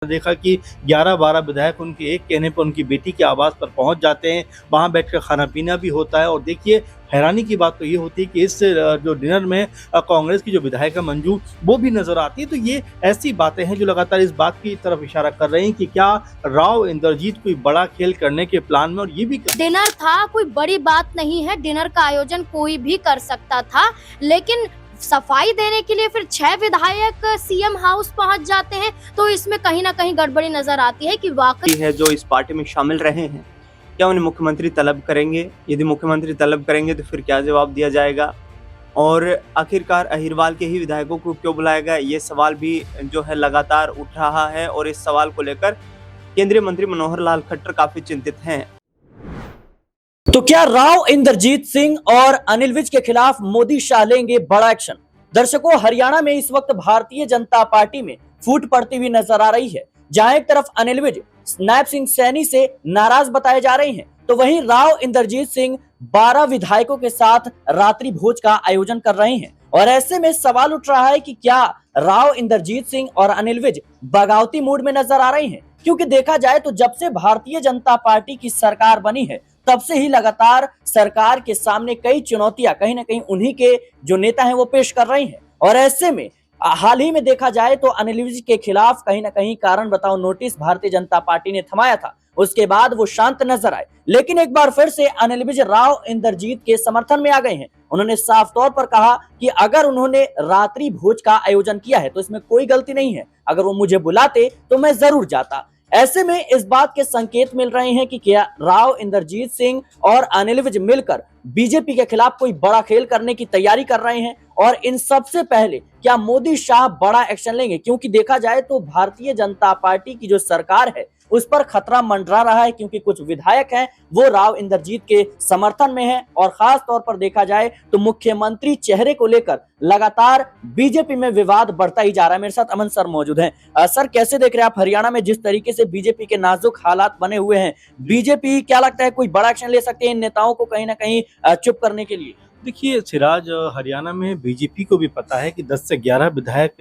देखा कि 11-12 विधायक उनके एक कहने पर उनकी बेटी के आवास पर पहुंच जाते हैं, वहां बैठकर खाना पीना भी होता है। और देखिए, हैरानी की बात तो ये होती है कि इस जो डिनर में कांग्रेस की जो विधायक है मंजू, वो भी नजर आती है। तो ये ऐसी बातें हैं जो लगातार इस बात की तरफ इशारा कर रही हैं कि क्या राव इंद्रजीत कोई बड़ा खेल करने के प्लान में। और ये भी डिनर था, कोई बड़ी बात नहीं है, डिनर का आयोजन कोई भी कर सकता था, लेकिन सफाई देने के लिए फिर 6 विधायक सीएम हाउस पहुंच जाते हैं, तो इसमें कहीं ना कहीं गड़बड़ी नजर आती है कि वाकई है जो इस पार्टी में शामिल रहे हैं, क्या उन्हें मुख्यमंत्री तलब करेंगे? यदि मुख्यमंत्री तलब करेंगे तो फिर क्या जवाब दिया जाएगा? और आखिरकार अहिरवाल के ही विधायकों को क्यों बुलाया गया, ये सवाल भी जो है लगातार उठ रहा है। और इस सवाल को लेकर केंद्रीय मंत्री मनोहर लाल खट्टर काफी चिंतित हैं। तो क्या राव इंद्रजीत सिंह और अनिल विज के खिलाफ मोदी शाह लेंगे बड़ा एक्शन? दर्शकों, हरियाणा में इस वक्त भारतीय जनता पार्टी में फूट पड़ती हुई नजर आ रही है। जहां एक तरफ अनिल विज नैब सिंह सैनी से नाराज बताए जा रहे हैं, तो वहीं राव इंद्रजीत सिंह 12 विधायकों के साथ रात्रि भोज का आयोजन कर रहे हैं। और ऐसे में सवाल उठ रहा है कि क्या राव इंद्रजीत सिंह और अनिल विज बगावती मूड में नजर आ रहे हैं? क्योंकि देखा जाए तो जब से भारतीय जनता पार्टी की सरकार बनी है, तब से ही लगातार सरकार के सामने कई चुनौतियां कहीं ना कहीं उन्हीं के जो नेता हैं वो पेश कर रहे हैं। और ऐसे में हाल ही में देखा जाए तो अनिल विज के खिलाफ कहीं ना कहीं कारण बताओ नोटिस भारतीय जनता पार्टी ने थमाया था। उसके बाद वो शांत नजर आए, लेकिन एक बार फिर से अनिल विज राव इंद्रजीत के समर्थन में आ गए हैं। उन्होंने साफ तौर पर कहा कि अगर उन्होंने रात्रि भोज का आयोजन किया है तो इसमें कोई गलती नहीं है, अगर वो मुझे बुलाते तो मैं जरूर जाता। ऐसे में इस बात के संकेत मिल रहे हैं कि क्या राव इंद्रजीत सिंह और अनिल विज मिलकर बीजेपी के खिलाफ कोई बड़ा खेल करने की तैयारी कर रहे हैं। और इन सबसे पहले क्या मोदी शाह बड़ा एक्शन लेंगे? क्योंकि देखा जाए तो भारतीय जनता पार्टी की जो सरकार है उस पर खतरा मंडरा रहा है, क्योंकि कुछ विधायक हैं वो राव इंद्रजीत के समर्थन में हैं। और खास तौर पर देखा जाए तो मुख्यमंत्री चेहरे को लेकर लगातार बीजेपी में विवाद बढ़ता ही जा रहा है। मेरे साथ अमन सर मौजूद हैं। सर, कैसे देख रहे हैं आप हरियाणा में जिस तरीके से बीजेपी के नाजुक हालात बने हुए हैं? बीजेपी क्या लगता है कोई बड़ा एक्शन ले सकती है इन नेताओं को कहीं ना कहीं चुप करने के लिए? देखिए सिराज, हरियाणा में बीजेपी को भी पता है कि 10 से 11 विधायक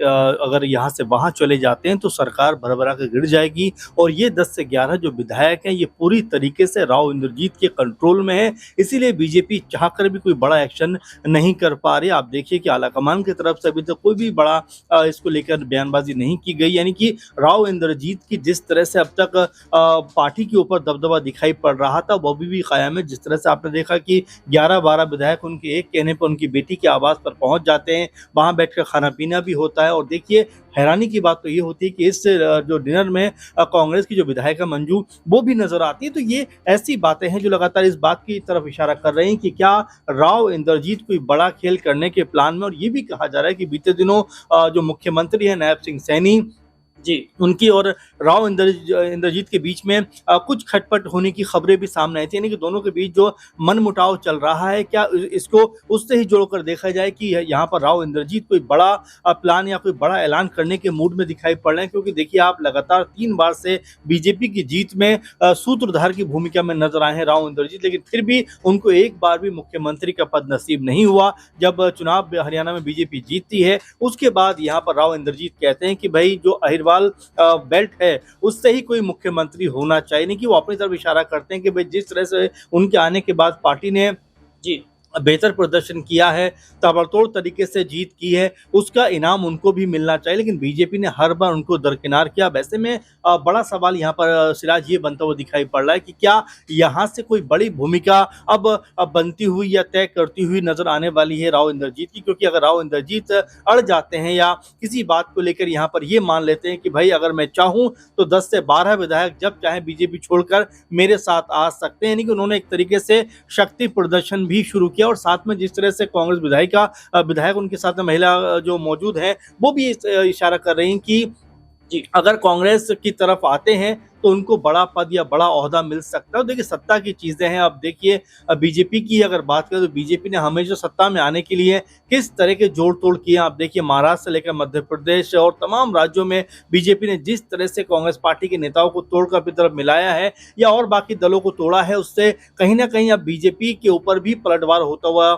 अगर यहाँ से वहाँ चले जाते हैं तो सरकार भरभरा कर गिर जाएगी। और ये 10 से 11 जो विधायक हैं ये पूरी तरीके से राव इंद्रजीत के कंट्रोल में है, इसीलिए बीजेपी चाहकर भी कोई बड़ा एक्शन नहीं कर पा रही। आप देखिए कि आलाकमान की तरफ से अभी तक कोई भी बड़ा इसको लेकर बयानबाजी नहीं की गई। यानी कि राव इंद्रजीत की जिस तरह से अब तक पार्टी के ऊपर दबदबा दिखाई पड़ रहा था वो भी कायम है। जिस तरह से आपने देखा कि 11-12 विधायक उनके एक कहने पर उनकी बेटी के आवास पर पहुंच जाते हैं, वहां बैठकर खाना पीना भी होता है। और देखिए, हैरानी की बात तो ये होती है कि इस जो डिनर में कांग्रेस की जो विधायक है मंजू, वो भी नजर आती है। तो ये ऐसी बातें हैं जो लगातार इस बात की तरफ इशारा कर रही हैं कि क्या राव इंद्रजीत कोई बड़ा खेल करने के प्लान में। और ये भी कहा जा रहा है कि बीते दिनों जो मुख्यमंत्री है नैब सिंह सैनी जी, उनकी और राव इंद्रजीत के बीच में कुछ खटपट होने की खबरें भी सामने आई थी। यानी कि दोनों के बीच जो मनमुटाव चल रहा है, क्या इसको उससे ही जोड़कर देखा जाए कि यहाँ पर राव इंद्रजीत कोई बड़ा प्लान या कोई बड़ा ऐलान करने के मूड में दिखाई पड़ रहे हैं। क्योंकि देखिए, आप लगातार 3 बार से बीजेपी की जीत में सूत्रधार की भूमिका में नजर आए हैं राव इंद्रजीत, लेकिन फिर भी उनको एक बार भी मुख्यमंत्री का पद नसीब नहीं हुआ। जब चुनाव हरियाणा में बीजेपी जीतती है उसके बाद यहाँ पर राव इंद्रजीत कहते हैं कि भाई जो अहिरवाल बेल्ट है उससे ही कोई मुख्यमंत्री होना चाहिए। नहीं कि वो अपनी तरफ इशारा करते हैं कि भाई जिस तरह से उनके आने के बाद पार्टी ने जी बेहतर प्रदर्शन किया है, ताबड़तोड़ तरीके से जीत की है, उसका इनाम उनको भी मिलना चाहिए। लेकिन बीजेपी ने हर बार उनको दरकिनार किया। वैसे में बड़ा सवाल यहाँ पर सिराज ये बनता हुआ दिखाई पड़ रहा है कि क्या यहाँ से कोई बड़ी भूमिका अब बनती हुई या तय करती हुई नजर आने वाली है राव इंद्रजीत की। क्योंकि अगर राव इंद्रजीत अड़ जाते हैं या किसी बात को लेकर यहाँ पर ये मान लेते हैं कि भाई अगर मैं चाहूँ तो 10 से 12 विधायक जब चाहे बीजेपी छोड़कर मेरे साथ आ सकते हैं। यानी कि उन्होंने एक तरीके से शक्ति प्रदर्शन भी शुरू किया। और साथ में जिस तरह से कांग्रेस विधायक उनके साथ में महिला जो मौजूद हैं वो भी इशारा कर रही हैं कि जी अगर कांग्रेस की तरफ आते हैं तो उनको बड़ा पद या बड़ा ओहदा मिल सकता है। देखिए सत्ता की चीजें हैं। अब देखिए बीजेपी की अगर बात करें तो बीजेपी ने हमेशा सत्ता में आने के लिए किस तरह के जोड़ तोड़ किए। आप देखिए महाराष्ट्र से लेकर मध्य प्रदेश और तमाम राज्यों में बीजेपी ने जिस तरह से कांग्रेस पार्टी के नेताओं को तोड़कर अपनी तरफ मिलाया है या और बाकी दलों को तोड़ा है, उससे कहीं ना कहीं अब बीजेपी के ऊपर भी पलटवार होता हुआ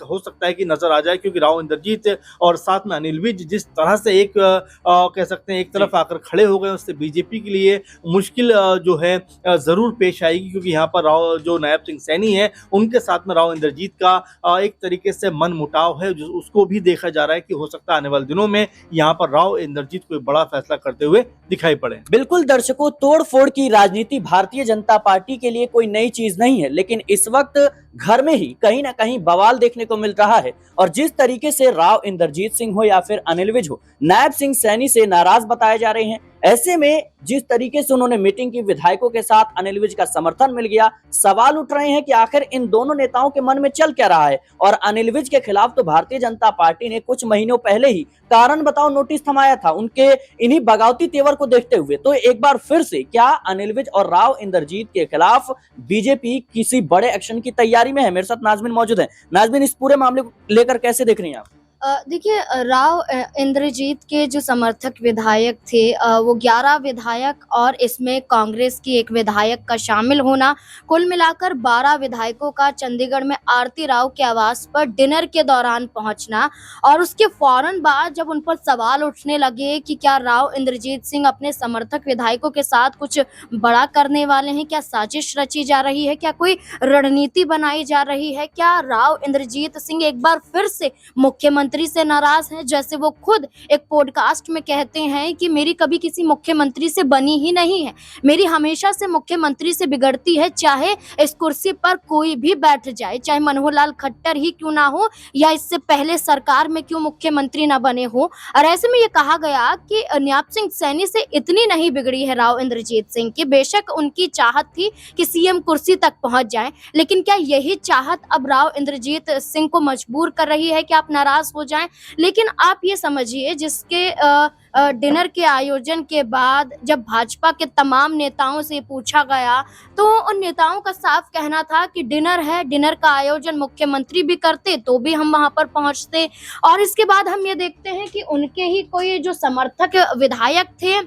हो सकता है कि नजर आ जाए, क्योंकि राव इंद्रजीत और साथ में अनिल विज जिस तरह से एक कह सकते हैं एक तरफ आकर खड़े हो गए, उससे बीजेपी के लिए मुश्किल जो है जरूर पेश आएगी, क्योंकि यहाँ पर राव जो नायब सिंह सैनी है उनके साथ में राव इंद्रजीत का एक तरीके से मन मुटाव है, उसको भी देखा जा रहा है कि हो सकता है आने वाले दिनों में यहाँ पर राव इंद्रजीत कोई बड़ा फैसला करते हुए दिखाई पड़े। बिल्कुल दर्शकों, तोड़ फोड़ की राजनीति भारतीय जनता पार्टी के लिए कोई नई चीज नहीं है, लेकिन इस वक्त घर में ही कहीं ना कहीं बवाल देखने को मिल रहा है। और जिस तरीके से राव इंद्रजीत सिंह हो या फिर अनिल विज हो, नायब सिंह सैनी से नाराज बताए जा रहे हैं। ऐसे में जिस तरीके से उन्होंने मीटिंग की विधायकों के साथ, अनिल विज का समर्थन मिल गया, सवाल उठ रहे हैं कि आखिर इन दोनों नेताओं के मन में चल क्या रहा है। और अनिल विज के खिलाफ तो भारतीय जनता पार्टी ने कुछ महीनों पहले ही कारण बताओ नोटिस थमाया था उनके इन्हीं बगावती तेवर को देखते हुए। तो एक बार फिर से क्या अनिल विज और राव इंद्रजीत के खिलाफ बीजेपी किसी बड़े एक्शन की तैयारी में है? मेरे साथ नाजमीन मौजूद है। नाजमीन, इस पूरे मामले को लेकर कैसे देख रही हैं आप? देखिए राव इंद्रजीत के जो समर्थक विधायक थे वो 11 विधायक और इसमें कांग्रेस की एक विधायक का शामिल होना, कुल मिलाकर 12 विधायकों का चंडीगढ़ में आरती राव के आवास पर डिनर के दौरान पहुंचना और उसके फौरन बाद जब उन पर सवाल उठने लगे कि क्या राव इंद्रजीत सिंह अपने समर्थक विधायकों के साथ कुछ बड़ा करने वाले हैं, क्या साजिश रची जा रही है, क्या कोई रणनीति बनाई जा रही है, क्या राव इंद्रजीत सिंह एक बार फिर से मुख्यमंत्री से नाराज हैं, जैसे वो खुद एक पॉडकास्ट में कहते हैं कि मेरी कभी किसी मुख्यमंत्री से बनी ही नहीं है, मेरी हमेशा से मुख्यमंत्री से बिगड़ती है, चाहे इस कुर्सी पर कोई भी बैठ जाए, चाहे मनोहर लाल खट्टर ही क्यों ना हो या इससे पहले सरकार में क्यों मुख्यमंत्री ना बने हो। और ऐसे में ये कहा गया कि नायब सिंह सैनी से इतनी नहीं बिगड़ी है राव इंद्रजीत सिंह की, बेशक उनकी चाहत थी कि सीएम कुर्सी तक पहुंच जाए, लेकिन क्या यही चाहत अब राव इंद्रजीत सिंह को मजबूर कर रही है कि आप नाराज हो जाएं। लेकिन आप ये समझिए, जिसके डिनर के आयोजन के बाद जब भाजपा के तमाम नेताओं से पूछा गया तो उन नेताओं का साफ कहना था कि डिनर है, डिनर का आयोजन मुख्यमंत्री भी करते तो भी हम वहां पर पहुंचते। और इसके बाद हम ये देखते हैं कि उनके ही कोई जो समर्थक विधायक थे,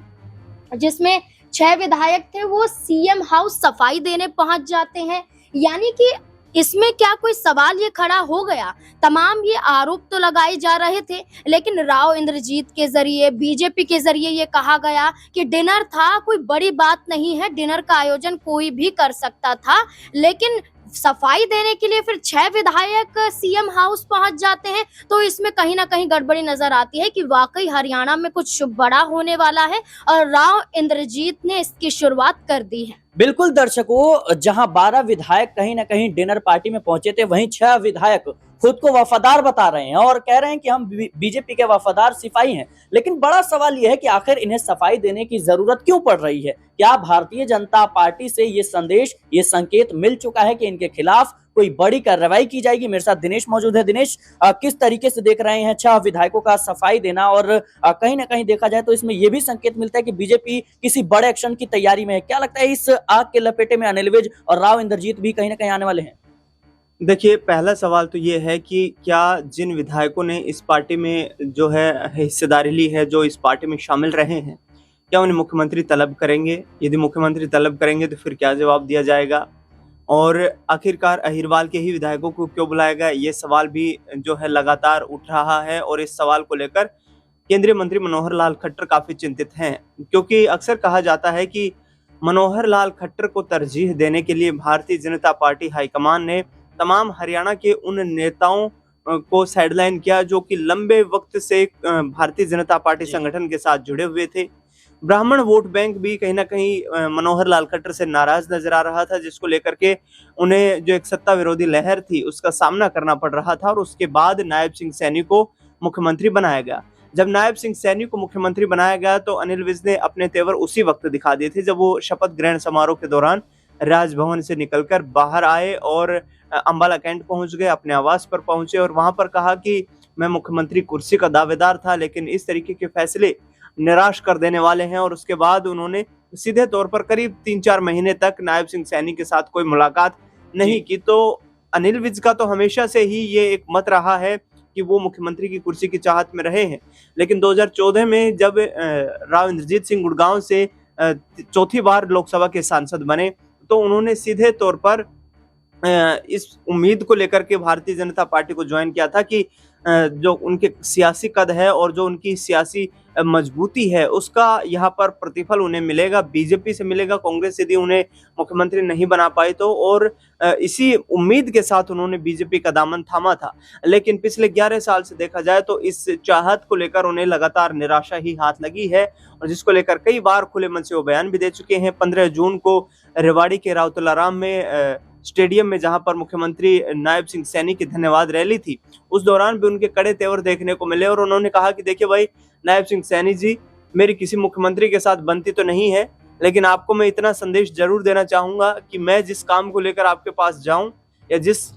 जिसमें 6 विधायक थे, वो सीएम हाउस सफाई देने पहुंच जाते हैं। यानी कि इसमें क्या कोई सवाल ये खड़ा हो गया? तमाम ये आरोप तो लगाए जा रहे थे, लेकिन राव इंद्रजीत के जरिए, बीजेपी के जरिए ये कहा गया कि डिनर था, कोई बड़ी बात नहीं है, डिनर का आयोजन कोई भी कर सकता था। लेकिन सफाई देने के लिए फिर 6 विधायक सीएम हाउस पहुंच जाते हैं, तो इसमें कहीं ना कहीं गड़बड़ी नजर आती है कि वाकई हरियाणा में कुछ बड़ा होने वाला है और राव इंद्रजीत ने इसकी शुरुआत कर दी है। बिल्कुल दर्शकों, जहां 12 विधायक कहीं ना कहीं डिनर पार्टी में पहुंचे थे, वहीं 6 विधायक खुद को वफादार बता रहे हैं और कह रहे हैं कि हम बीजेपी के वफादार सिपाही हैं। लेकिन बड़ा सवाल यह है कि आखिर इन्हें सफाई देने की जरूरत क्यों पड़ रही है? क्या भारतीय जनता पार्टी से ये संदेश, ये संकेत मिल चुका है कि इनके खिलाफ कोई बड़ी कार्रवाई की जाएगी? मेरे साथ दिनेश मौजूद है। दिनेश, किस तरीके से देख रहे हैं 6 विधायकों का सफाई देना? और कहीं ना कहीं देखा जाए तो इसमें यह भी संकेत मिलता है कि बीजेपी किसी बड़े एक्शन की तैयारी में है। क्या लगता है इस आग के लपेटे में अनिल विज और राव इंद्रजीत भी कहीं ना कहीं आने वाले हैं? देखिए, पहला सवाल तो ये है कि क्या जिन विधायकों ने इस पार्टी में जो है हिस्सेदारी ली है, जो इस पार्टी में शामिल रहे हैं, क्या उन्हें मुख्यमंत्री तलब करेंगे? यदि मुख्यमंत्री तलब करेंगे तो फिर क्या जवाब दिया जाएगा? और आखिरकार अहिरवाल के ही विधायकों को क्यों बुलाया गया, ये सवाल भी जो है लगातार उठ रहा है। और इस सवाल को लेकर केंद्रीय मंत्री मनोहर लाल खट्टर काफी चिंतित हैं, क्योंकि अक्सर कहा जाता है कि मनोहर लाल खट्टर को तरजीह देने के लिए भारतीय जनता पार्टी हाईकमान ने तमाम हरियाणा के उन नेताओं को साइडलाइन किया जो कि लंबे वक्त से भारतीय जनता पार्टी संगठन के साथ जुड़े हुए थे। ब्राह्मण वोट बैंक भी कहीं ना कहीं मनोहर लाल खट्टर से नाराज नजर आ रहा था, जिसको लेकर के उन्हें जो एक सत्ता विरोधी लहर थी उसका सामना करना पड़ रहा था। और उसके बाद नायब सिंह सैनी को मुख्यमंत्री बनाया गया। जब नायब सिंह सैनी को मुख्यमंत्री बनाया गया तो अनिल विज ने अपने तेवर उसी वक्त दिखा दिए थे जब वो शपथ ग्रहण समारोह के दौरान राजभवन से निकलकर बाहर आए और अंबाला कैंट पहुंच गए, अपने आवास पर पहुंचे और वहां पर कहा कि मैं मुख्यमंत्री कुर्सी का दावेदार था, लेकिन इस तरीके के फैसले निराश कर देने वाले हैं। और उसके बाद उन्होंने सीधे तौर पर करीब 3-4 महीने तक नायब सिंह सैनी के साथ कोई मुलाकात नहीं की। तो अनिल विज का तो हमेशा से ही ये एक मत रहा है कि वो मुख्यमंत्री की कुर्सी की चाहत में रहे हैं, लेकिन 2014 में जब राव इंद्रजीत सिंह गुड़गांव से चौथी बार लोकसभा के सांसद बने, तो उन्होंने सीधे तौर पर इस उम्मीद को लेकर के भारतीय जनता पार्टी को ज्वाइन किया था कि जो उनके सियासी कद है और जो उनकी सियासी मजबूती है उसका यहाँ पर प्रतिफल उन्हें मिलेगा, बीजेपी से मिलेगा, कांग्रेस यदि उन्हें मुख्यमंत्री नहीं बना पाई तो। और इसी उम्मीद के साथ उन्होंने बीजेपी का दामन थामा था। लेकिन पिछले 11 साल से देखा जाए तो इस चाहत को लेकर उन्हें लगातार निराशा ही हाथ लगी है, और जिसको लेकर कई बार खुले मन से वो बयान भी दे चुके हैं। 15 जून को रेवाड़ी के राउतलाराम में स्टेडियम में, जहां पर मुख्यमंत्री नायब सिंह सैनी की धन्यवाद रैली थी, उस दौरान भी उनके कड़े तेवर देखने को मिले। और उन्होंने कहा कि देखिए भाई नायब सिंह सैनी जी, मेरी किसी मुख्यमंत्री के साथ बनती तो नहीं है, लेकिन आपको मैं इतना संदेश जरूर देना चाहूंगा कि मैं जिस काम को लेकर आपके पास जाऊं या जिस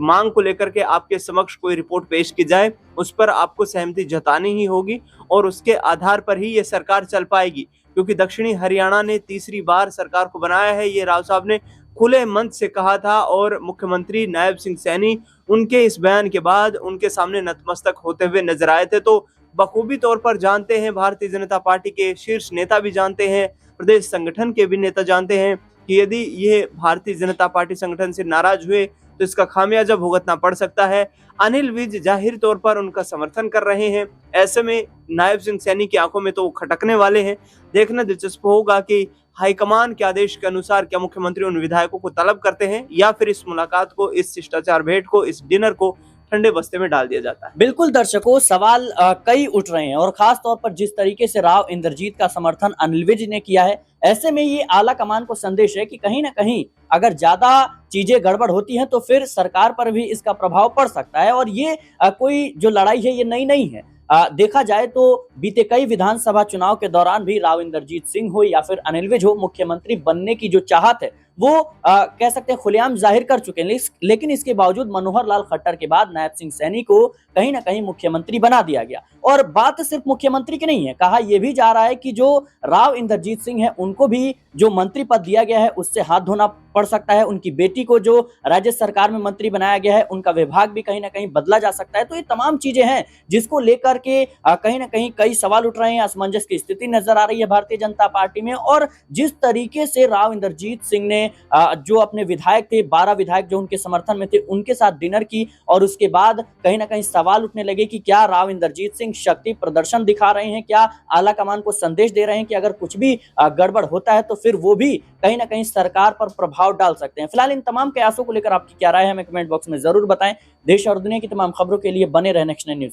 मांग को लेकर के आपके समक्ष कोई रिपोर्ट पेश की जाए, उस पर आपको सहमति जतानी ही होगी और उसके आधार पर ही ये सरकार चल पाएगी। क्योंकि दक्षिणी हरियाणा ने तीसरी बार सरकार को बनाया है, ये राव साहब ने खुले मंच से कहा था, और मुख्यमंत्री नायब सिंह सैनी उनके इस बयान के बाद उनके सामने नतमस्तक होते हुए नजर आए थे। तो बखूबी तौर पर जानते हैं, भारतीय जनता पार्टी के शीर्ष नेता भी जानते हैं, प्रदेश संगठन के भी नेता जानते हैं कि यदि ये भारतीय जनता पार्टी संगठन से नाराज हुए तो इसका खामियाजा भुगतना पड़ सकता है। अनिल विज जाहिर तौर पर उनका समर्थन कर रहे हैं, ऐसे में नायब सिंह सैनी की आंखों में तो वो खटकने वाले हैं। देखना दिलचस्प होगा कि हाईकमान के आदेश के अनुसार क्या मुख्यमंत्री उन विधायकों को तलब करते हैं या फिर इस मुलाकात को, इस शिष्टाचार भेंट को, इस डिनर को ठंडे बस्ते में डाल दिया जाता है। बिल्कुल दर्शकों, सवाल कई उठ रहे हैं और खास तौर पर जिस तरीके से राव इंद्रजीत का समर्थन अनिल विज ने किया है, ऐसे में ये आला कमान को संदेश है कि कहीं ना कहीं अगर ज्यादा चीजें गड़बड़ होती हैं तो फिर सरकार पर भी इसका प्रभाव पड़ सकता है। और ये कोई जो लड़ाई है ये नई नहीं है। देखा जाए तो बीते कई विधानसभा चुनाव के दौरान भी राव इंद्रजीत सिंह हो या फिर अनिल विज हो, मुख्यमंत्री बनने की जो चाहत है वो कह सकते हैं खुलेआम जाहिर कर चुके हैं। लेकिन इसके बावजूद मनोहर लाल खट्टर के बाद नायब सिंह सैनी को कहीं ना कहीं मुख्यमंत्री बना दिया गया। और बात सिर्फ मुख्यमंत्री की नहीं है, कहा यह भी जा रहा है कि जो राव इंद्रजीत सिंह है उनको भी जो मंत्री पद दिया गया है उससे हाथ धोना पड़ सकता है। उनकी बेटी को जो राज्य सरकार में मंत्री बनाया गया है उनका विभाग भी कहीं ना कहीं बदला जा सकता है। तो ये तमाम चीजें हैं जिसको लेकर के कहीं ना कहीं कई सवाल उठ रहे हैं। असमंजस की स्थिति नजर आ रही है भारतीय जनता पार्टी में। और जिस तरीके से राव इंद्रजीत सिंह ने जो अपने विधायक थे, 12 विधायक जो उनके समर्थन में थे, उनके साथ डिनर की, और उसके बाद कहीं ना कहीं सवाल उठने लगे कि क्या राव इंद्रजीत सिंह शक्ति प्रदर्शन दिखा रहे हैं, क्या आला कमान को संदेश दे रहे हैं कि अगर कुछ भी गड़बड़ होता है तो फिर वो भी कहीं ना कहीं सरकार पर प्रभाव डाल सकते हैं। फिलहाल इन तमाम कयासों को लेकर आपकी क्या राय है हमें कमेंट बॉक्स में जरूर बताएं। देश और दुनिया की तमाम खबरों के लिए बने रहें नेक्स्ट 9 न्यूज।